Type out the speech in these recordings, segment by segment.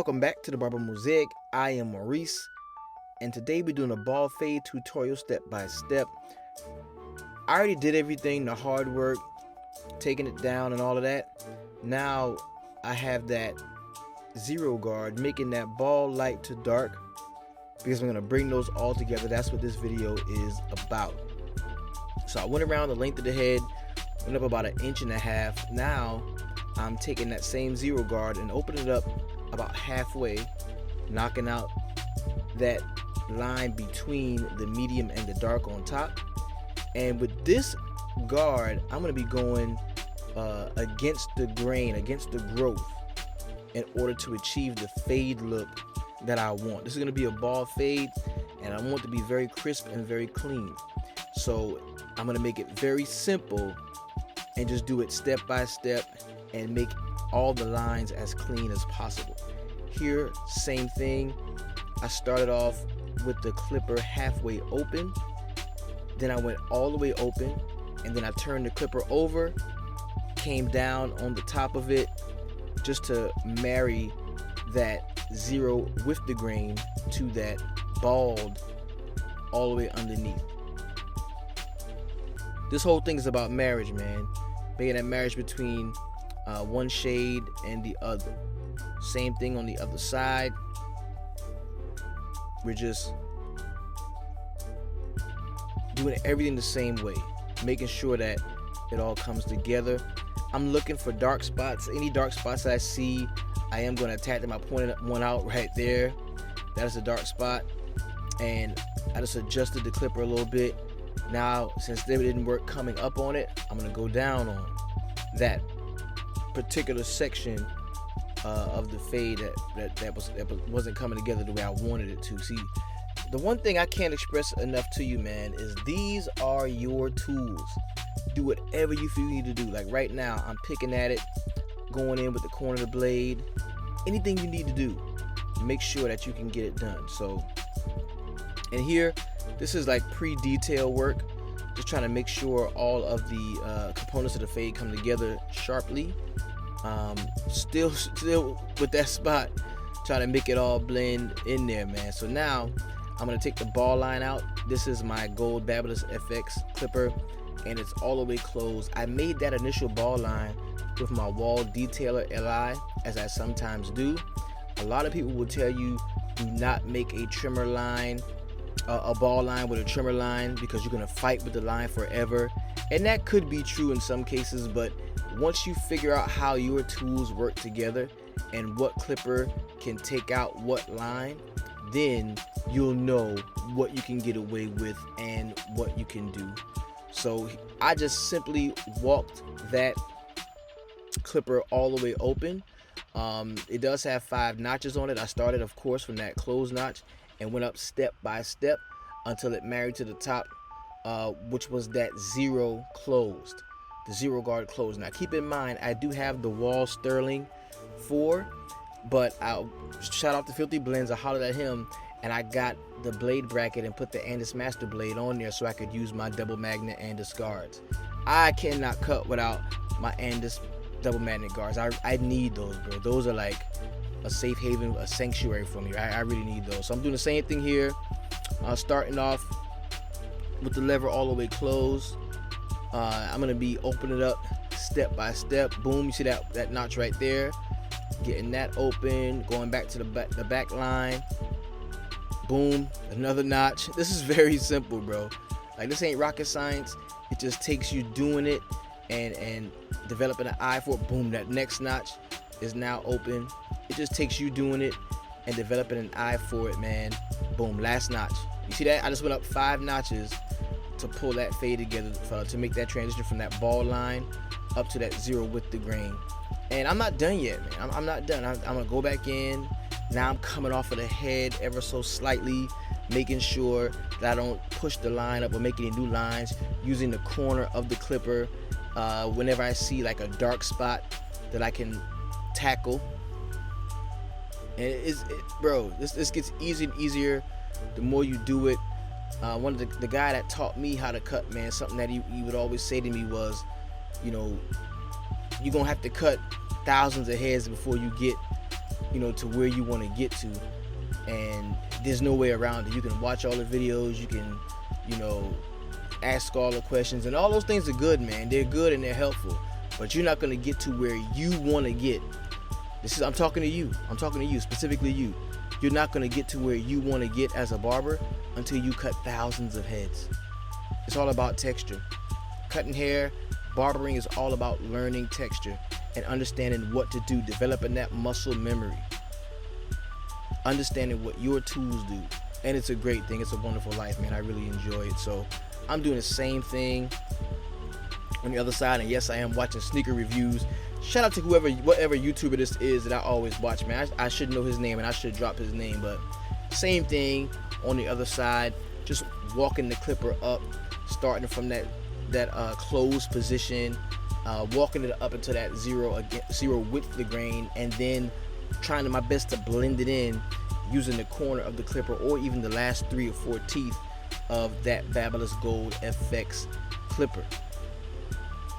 Welcome back to the Barber Mosaic. I am Maurice, and today we're doing a ball fade tutorial step by step. I already did everything, the hard work, taking it down and all of that. Now I have that zero guard, making that ball light to dark, because I'm going to bring those all together. That's what this video is about. So I went around the length of the head, went up about 1.5 inches. Now I'm taking that same zero guard and opening it up about halfway, knocking out that line between the medium and the dark on top. And with this guard, I'm going to be going against the grain, against the growth, in order to achieve the fade look that I want. This is going to be a ball fade, and I want it to be very crisp and very clean. So I'm going to make it very simple and just do it step by step and make all the lines as clean as possible. Here, same thing. I started off with the clipper halfway open, then I went all the way open, and then I turned the clipper over, came down on the top of it just to marry that zero with the grain to that bald all the way underneath. This whole thing is about marriage, man. Making that marriage between one shade and the other. Same thing on the other side. We're just doing everything the same way, making sure that it all comes together. I'm looking for dark spots. Any dark spots that I see, I am going to attack them. I pointed one out right there. That is a dark spot, and I just adjusted the clipper a little bit. Now, since they didn't work coming up on it, I'm going to go down on that particular section of the fade that wasn't coming together the way I wanted it to. See, the one thing I can't express enough to you, man, is these are your tools. Do whatever you feel you need to do. Like right now, I'm picking at it, going in with the corner of the blade. Anything you need to do, make sure that you can get it done. So, and here, this is like pre-detail work, just trying to make sure all of the components of the fade come together sharply. Still with that spot, trying to make it all blend in there, man. So now I'm gonna take the ball line out. This is my gold Babyliss FX clipper, and it's all the way closed. I made that initial ball line with my wall detailer LI, as I sometimes do. A lot of people will tell you do not make a trimmer line, a ball line with a trimmer line, because you're gonna fight with the line forever, and that could be true in some cases. But once you figure out how your tools work together and what clipper can take out what line, then you'll know what you can get away with and what you can do. So I just simply walked that clipper all the way open. It does have 5 notches on it. I started, of course, from that closed notch and went up step by step until it married to the top, which was that zero closed, the zero guard closed. Now keep in mind, I do have the Wahl Sterling 4, but I'll shout out to Filthy Blends. I hollered at him, and I got the blade bracket and put the Andis Master Blade on there so I could use my double magnet Andis guards. I cannot cut without my Andis double magnet guards. I need those, bro. Those are like a safe haven, a sanctuary for me. I really need those. So I'm doing the same thing here, starting off with the lever all the way closed. I'm gonna be opening it up step by step. Boom, you see that notch right there, getting that open, going back to the back line. Boom, another notch. This is very simple, bro. Like, this ain't rocket science. It just takes you doing it and developing an eye for it. Boom, that next notch is now open. It just takes you doing it and developing an eye for it, man. Boom, last notch. You see that? I just went up 5 notches to pull that fade together, to make that transition from that ball line up to that zero with the grain. And I'm not done yet, man. I'm not done. I'm gonna go back in. Now I'm coming off of the head ever so slightly, making sure that I don't push the line up or make any new lines, using the corner of the clipper whenever I see like a dark spot that I can tackle. And bro, this gets easier and easier the more you do it. One of the guy that taught me how to cut, man, something that he would always say to me was, you know, you're gonna have to cut thousands of heads before you get to where you want to get to. And there's no way around it. You can watch all the videos, you can, ask all the questions, and all those things are good, man. They're good and they're helpful, but you're not going to get to where you want to get. I'm talking to you. I'm talking to you, specifically you. You're not going to get to where you want to get as a barber until you cut thousands of heads. It's all about texture. Cutting hair, barbering is all about learning texture and understanding what to do, developing that muscle memory, understanding what your tools do. And it's a great thing. It's a wonderful life, man. I really enjoy it. So I'm doing the same thing on the other side. And yes, I am watching sneaker reviews. Shout out to whatever YouTuber this is that I always watch, man. I should know his name, and I should drop his name, but same thing on the other side. Just walking the clipper up, starting from that closed position, walking it up into that zero width the grain, and then trying my best to blend it in using the corner of the clipper or even the last 3 or 4 teeth of that Babyliss Gold FX clipper.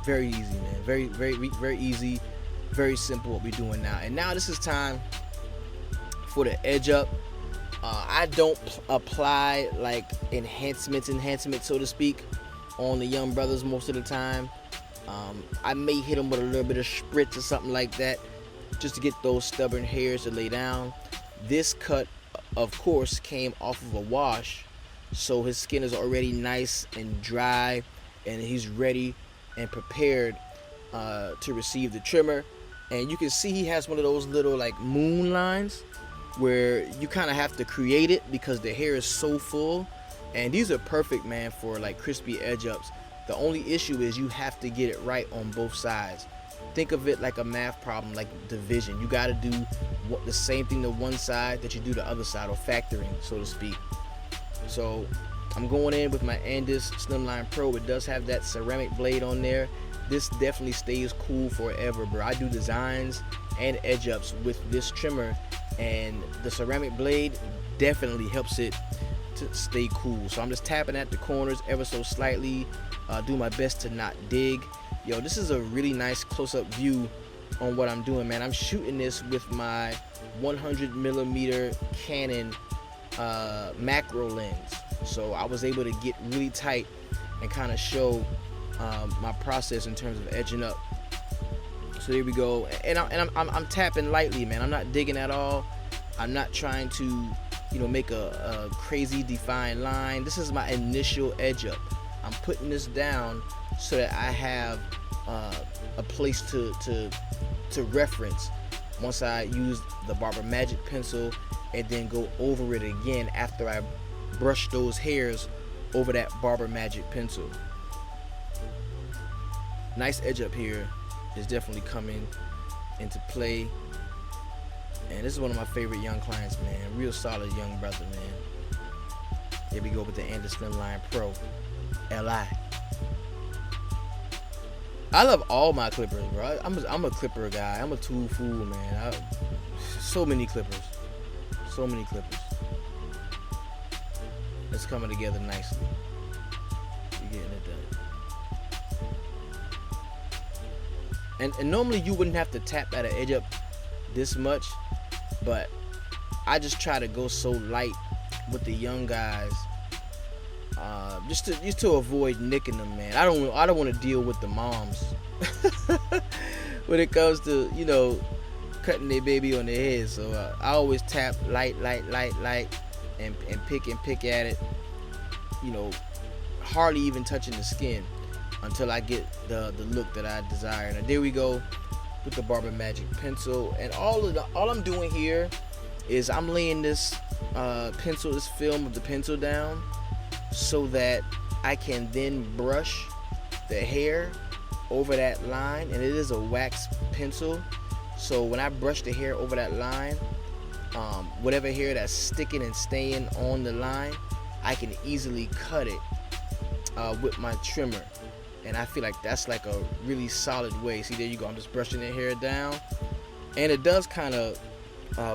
Very easy, man. Very, very, very easy. Very simple what we're doing now. And now this is time for the edge up. I don't apply like enhancements, so to speak, on the young brothers most of the time. I may hit them with a little bit of spritz or something like that, just to get those stubborn hairs to lay down. This cut, of course, came off of a wash, so his skin is already nice and dry, and he's ready and prepared to receive the trimmer. And you can see he has one of those little like moon lines where you kind of have to create it because the hair is so full. And these are perfect, man, for like crispy edge ups. The only issue is you have to get it right on both sides. Think of it like a math problem, like division. You got to do the same thing to one side that you do the other side, or factoring, so to speak. So I'm going in with my Andis Slimline Pro. It does have that ceramic blade on there. This definitely stays cool forever, bro. I do designs and edge ups with this trimmer, and the ceramic blade definitely helps it to stay cool. So I'm just tapping at the corners ever so slightly, do my best to not dig. Yo, this is a really nice close-up view on what I'm doing, man. I'm shooting this with my 100mm Canon macro lens, so I was able to get really tight and kind of show my process in terms of edging up. So there we go, and I'm tapping lightly, man. I'm not digging at all. I'm not trying to make a crazy defined line. This is my initial edge up. I'm putting this down so that I have a place to reference once I use the Barber Magic pencil, and then go over it again after I brush those hairs over that Barber Magic pencil. Nice edge up here is definitely coming into play. And this is one of my favorite young clients, man. Real solid young brother, man. Here we go with the Andis Slimline Pro LI. I love all my clippers, bro. I'm a clipper guy. I'm a tool fool, man. So many clippers. So many clippers. It's coming together nicely. We're getting it done. And normally you wouldn't have to tap at an edge up this much, but I just try to go so light with the young guys, just to avoid nicking them, man. I don't want to deal with the moms when it comes to cutting their baby on their head. So I always tap light, and pick at it. Hardly even touching the skin until I get the look that I desire. Now there we go with the Barber Magic pencil, and all I'm doing here is I'm laying this film of the pencil down so that I can then brush the hair over that line. And it is a wax pencil, so when I brush the hair over that line, whatever hair that's sticking and staying on the line, I can easily cut it with my trimmer. And I feel like that's like a really solid way. See, there you go. I'm just brushing the hair down, and it does kind of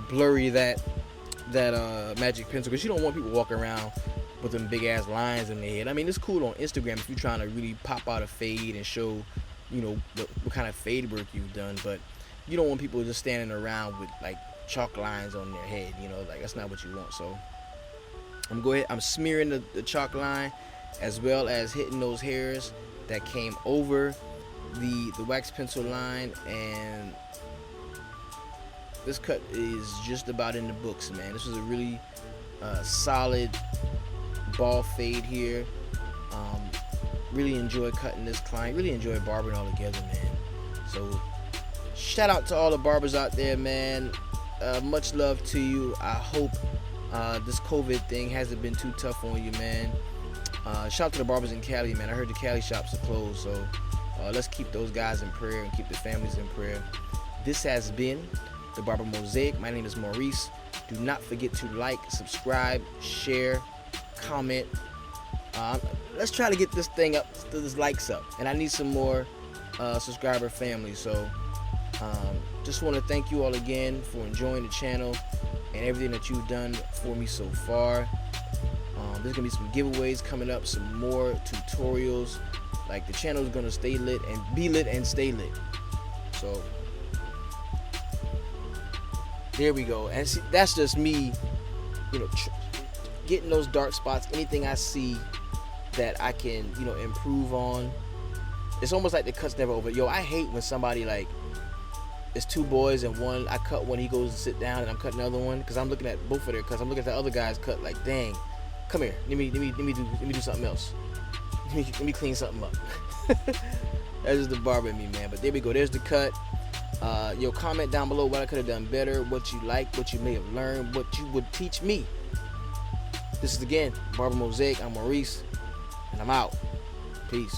blurry that magic pencil, because you don't want people walking around with them big ass lines in their head. I mean, it's cool on Instagram if you're trying to really pop out a fade and show what kind of fade work you've done, but you don't want people just standing around with like chalk lines on their head. Like that's not what you want. So I'm smearing the chalk line, as well as hitting those hairs that came over the wax pencil line. And this cut is just about in the books, man. This was a really solid ball fade here. Really enjoy cutting this client. Really enjoy barbering all together, man. So shout out to all the barbers out there, man. Much love to you. I hope this COVID thing hasn't been too tough on you, man. Shout out to the barbers in Cali, man. I heard the Cali shops are closed, so let's keep those guys in prayer and keep the families in prayer. This has been the Barber Mosaic. My name is Maurice. Do not forget to like, subscribe, share, comment. Let's try to get this thing up, this likes up, and I need some more subscriber family. So just want to thank you all again for enjoying the channel and everything that you've done for me so far. There's gonna be some giveaways coming up, some more tutorials. Like, the channel is gonna stay lit and be lit and stay lit. So there we go. And see, that's just me, getting those dark spots. Anything I see that I can, improve on. It's almost like the cut's never over. Yo, I hate when somebody, like, it's two boys and one, I cut one, he goes to sit down and I'm cutting the other one, because I'm looking at both of their cuts. I'm looking at the other guy's cut like, dang, come here, let me do something else. Let me clean something up. That's just the barber in me, man. But there we go. There's the cut. Yo, comment down below what I could have done better, what you like, what you may have learned, what you would teach me. This is, again, Barber Mosaic. I'm Maurice, and I'm out. Peace.